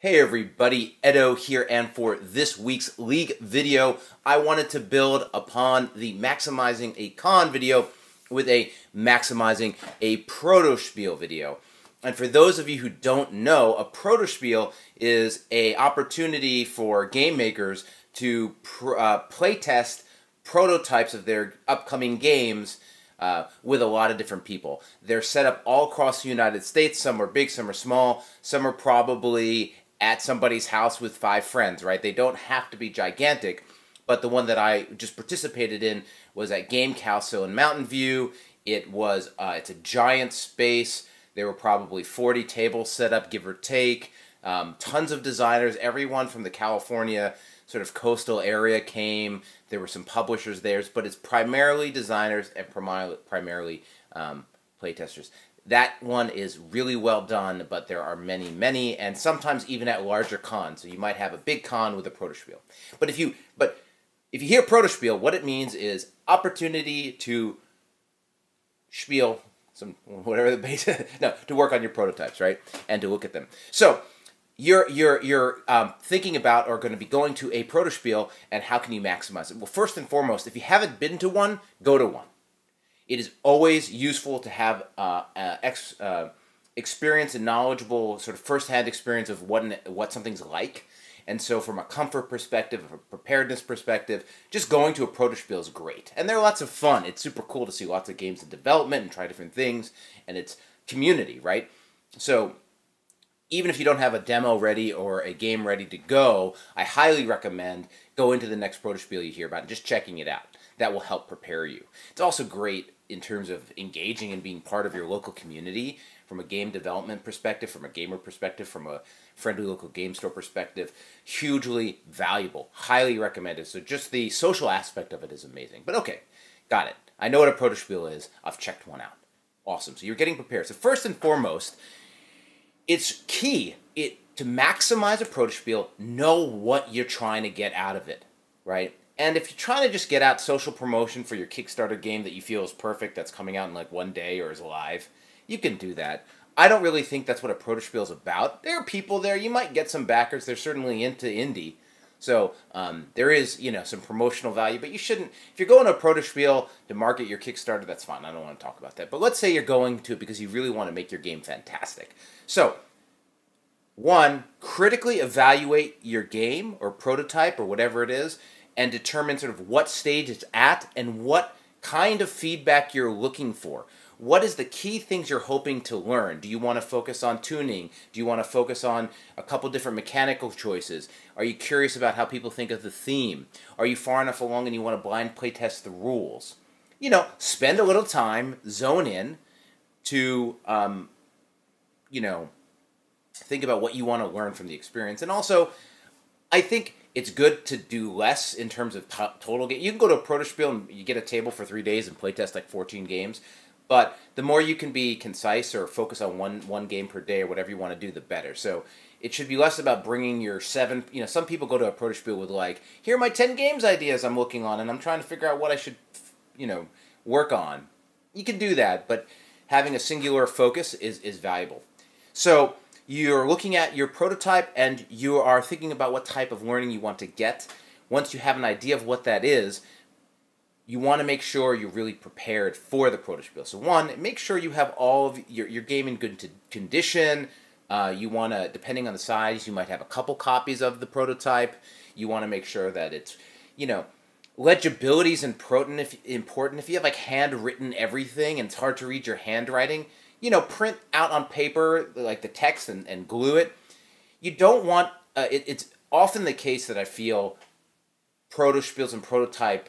Hey everybody, Edo here, and for this week's League video, I wanted to build upon the Maximizing a Con video with a Maximizing a Protospiel video. And for those of you who don't know, a Protospiel is an opportunity for game makers to playtest prototypes of their upcoming games with a lot of different people. They're set up all across the United States. Some are big, some are small, some are probably at somebody's house with 5 friends, right? They don't have to be gigantic, but the one that I just participated in was at Game Castle in Mountain View. It was, it's a giant space. There were probably 40 tables set up, give or take. Tons of designers, everyone from the California sort of coastal area came. There were some publishers there, but it's primarily designers and primarily playtesters. That one is really well done, but there are many, and sometimes even at larger cons. So you might have a big con with a Protospiel. But if you hear Protospiel, what it means is opportunity to spiel some whatever the base no, to work on your prototypes, right, and to look at them. So you're thinking about or going to be going to a Protospiel, and how can you maximize it? Well, first and foremost, if you haven't been to one, go to one. It is always useful to have experience and knowledgeable sort of first-hand experience of what something's like. And so from a comfort perspective, a preparedness perspective, just going to a Protospiel is great. And they're lots of fun. It's super cool to see lots of games in development and try different things. And it's community, right? So even if you don't have a demo ready or a game ready to go, I highly recommend going to the next Protospiel you hear about and just checking it out. That will help prepare you. It's also great in terms of engaging and being part of your local community from a game development perspective, from a gamer perspective, from a friendly local game store perspective. Hugely valuable. Highly recommended. So just the social aspect of it is amazing. But okay, got it. I know what a Protospiel is. I've checked one out. Awesome. So you're getting prepared. So first and foremost, it's key to maximize a Protospiel, know what you're trying to get out of it, right? And if you're trying to just get out social promotion for your Kickstarter game that you feel is perfect, that's coming out in like one day or is live, you can do that. I don't really think that's what a Protospiel is about. There are people there. You might get some backers. They're certainly into indie. So there is, some promotional value, but you shouldn't. If you're going to a Protospiel to market your Kickstarter, that's fine. I don't want to talk about that. But let's say you're going to it because you really want to make your game fantastic. So, one, critically evaluate your game or prototype or whatever it is, and determine sort of what stage it's at and what kind of feedback you're looking for. What is the key things you're hoping to learn? Do you want to focus on tuning? Do you want to focus on a couple different mechanical choices? Are you curious about how people think of the theme? Are you far enough along and you want to blind play test the rules? Spend a little time, zone in to, think about what you want to learn from the experience. And also, I think it's good to do less in terms of total game. You can go to a Protospiel and you get a table for 3 days and playtest like 14 games. But the more you can be concise or focus on one game per day or whatever you want to do, the better. So it should be less about bringing your 7... some people go to a Protospiel with like, here are my 10 games ideas I'm looking on and I'm trying to figure out what I should, work on. You can do that, but having a singular focus is valuable. So you're looking at your prototype and you are thinking about what type of learning you want to get. Once you have an idea of what that is, you want to make sure you're really prepared for the Protospiel. So one, make sure you have all of your game in good condition. You want to, depending on the size, you might have a couple copies of the prototype. You want to make sure that it's, legibility is important. If you have like handwritten everything and it's hard to read your handwriting, print out on paper like the text and glue it. You don't want, it's often the case that I feel Protospiels and prototype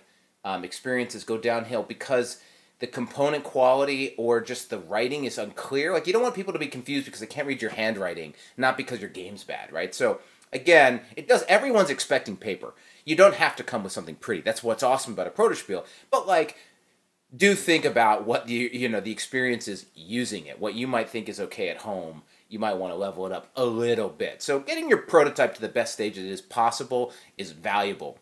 experiences go downhill because the component quality or just the writing is unclear. Like, you don't want people to be confused because they can't read your handwriting, not because your game's bad, right? So again, everyone's expecting paper. You don't have to come with something pretty. That's what's awesome about a Protospiel. But like, do think about what the experience is using it. What you might think is okay at home, you might want to level it up a little bit. So getting your prototype to the best stage that is possible is valuable.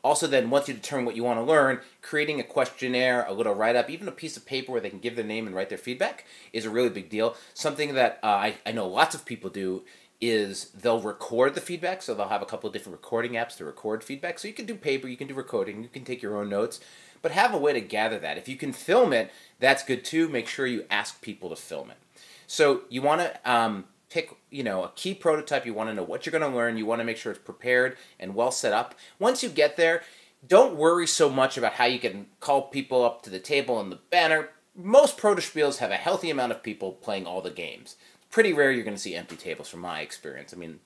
Also then, once you determine what you want to learn, creating a questionnaire, a little write-up, even a piece of paper where they can give their name and write their feedback is a really big deal. Something that I know lots of people do is they'll record the feedback, so they'll have a couple of different recording apps to record feedback. So you can do paper, you can do recording, you can take your own notes, but have a way to gather that. If you can film it, that's good too. Make sure you ask people to film it. So you want to pick, a key prototype. You want to know what you're going to learn. You want to make sure it's prepared and well set up. Once you get there, don't worry so much about how you can call people up to the table and the banner. Most Protospiels have a healthy amount of people playing all the games. It's pretty rare you're going to see empty tables from my experience. I mean,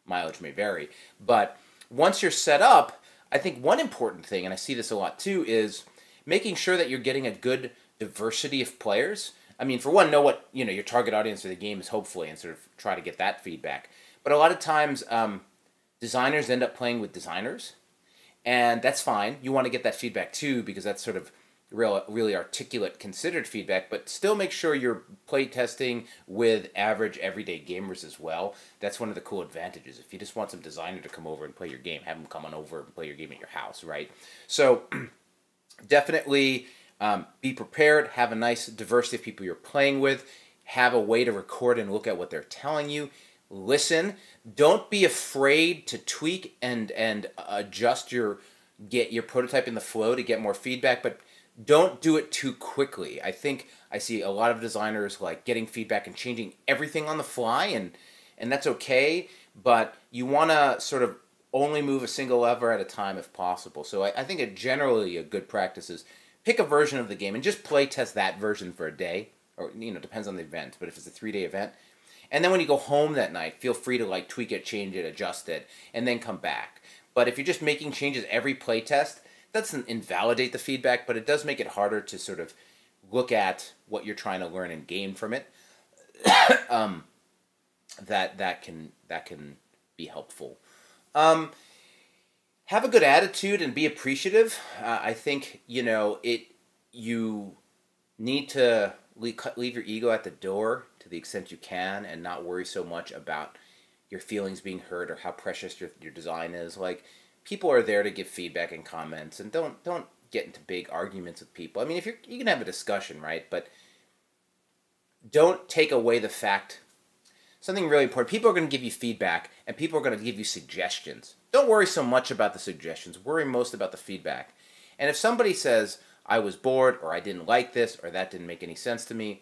mileage may vary. But once you're set up, I think one important thing, and I see this a lot too, is making sure that you're getting a good diversity of players. I mean, for one, know what your target audience for the game is, hopefully, and sort of try to get that feedback. But a lot of times, designers end up playing with designers, and that's fine. You want to get that feedback too, because that's sort of really articulate, considered feedback, but still make sure you're playtesting with average, everyday gamers as well. That's one of the cool advantages. If you just want some designer to come over and play your game, have them come on over and play your game at your house, right? So definitely be prepared, have a nice diversity of people you're playing with, have a way to record and look at what they're telling you. Listen, don't be afraid to tweak and adjust get your prototype in the flow to get more feedback, but don't do it too quickly. I think I see a lot of designers like getting feedback and changing everything on the fly, and that's okay, but you want to sort of only move a single lever at a time if possible. So I think generally a good practice is pick a version of the game and just play test that version for a day, or depends on the event, but if it's a 3-day event, and then when you go home that night, feel free to like tweak it, change it, adjust it, and then come back. But if you're just making changes every play test, that doesn't invalidate the feedback, but it does make it harder to sort of look at what you're trying to learn and gain from it. That can be helpful. Have a good attitude and be appreciative. I think you need to leave your ego at the door to the extent you can, and not worry so much about your feelings being hurt or how precious your design is. Like, people are there to give feedback and comments, and don't get into big arguments with people. I mean, if you can have a discussion, right? But don't take away the fact. Something really important. People are going to give you feedback, and people are going to give you suggestions. Don't worry so much about the suggestions. Worry most about the feedback. And if somebody says, I was bored, or I didn't like this, or that didn't make any sense to me,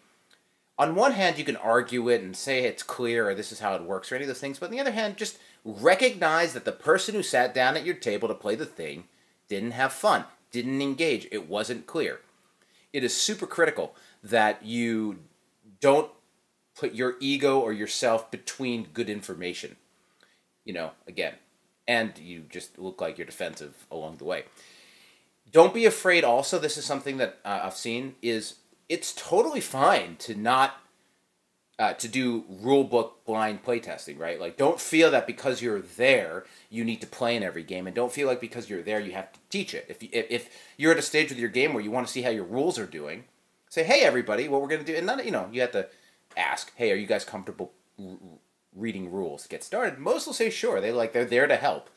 on one hand, you can argue it and say it's clear, or this is how it works, or any of those things. But on the other hand, just recognize that the person who sat down at your table to play the thing didn't have fun, didn't engage, it wasn't clear. It is super critical that you don't put your ego or yourself between good information, again, and you just look like you're defensive along the way. Don't be afraid also, this is something that I've seen, is it's totally fine to not to do rule book blind playtesting, right? Like, don't feel that because you're there, you need to play in every game, and don't feel like because you're there, you have to teach it. If you're at a stage with your game where you want to see how your rules are doing, say, hey, everybody, what we're going to do, and not, you have to ask, hey, are you guys comfortable reading rules to get started? Most will say sure. They're there to help.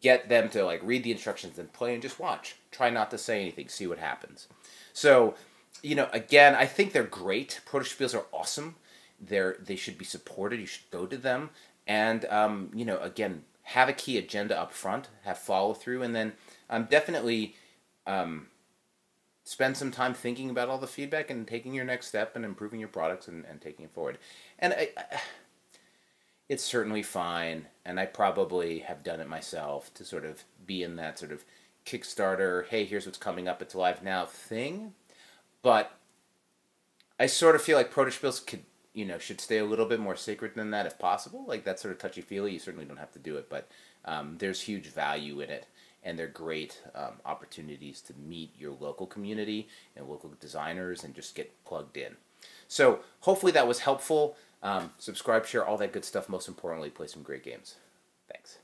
Get them to like read the instructions and play and just watch. Try not to say anything. See what happens. So, again, I think they're great. Protospiels are awesome. They should be supported. You should go to them. And, again, have a key agenda up front. Have follow through. And then definitely spend some time thinking about all the feedback and taking your next step and improving your products and taking it forward. And it's certainly fine, and I probably have done it myself, to sort of be in that sort of Kickstarter, hey, here's what's coming up, it's live now thing. But I sort of feel like Protospiels should stay a little bit more sacred than that if possible. Like, that sort of touchy-feely, you certainly don't have to do it, but there's huge value in it. And they're great opportunities to meet your local community and local designers and just get plugged in. So hopefully that was helpful. Subscribe, share, all that good stuff. Most importantly, play some great games. Thanks.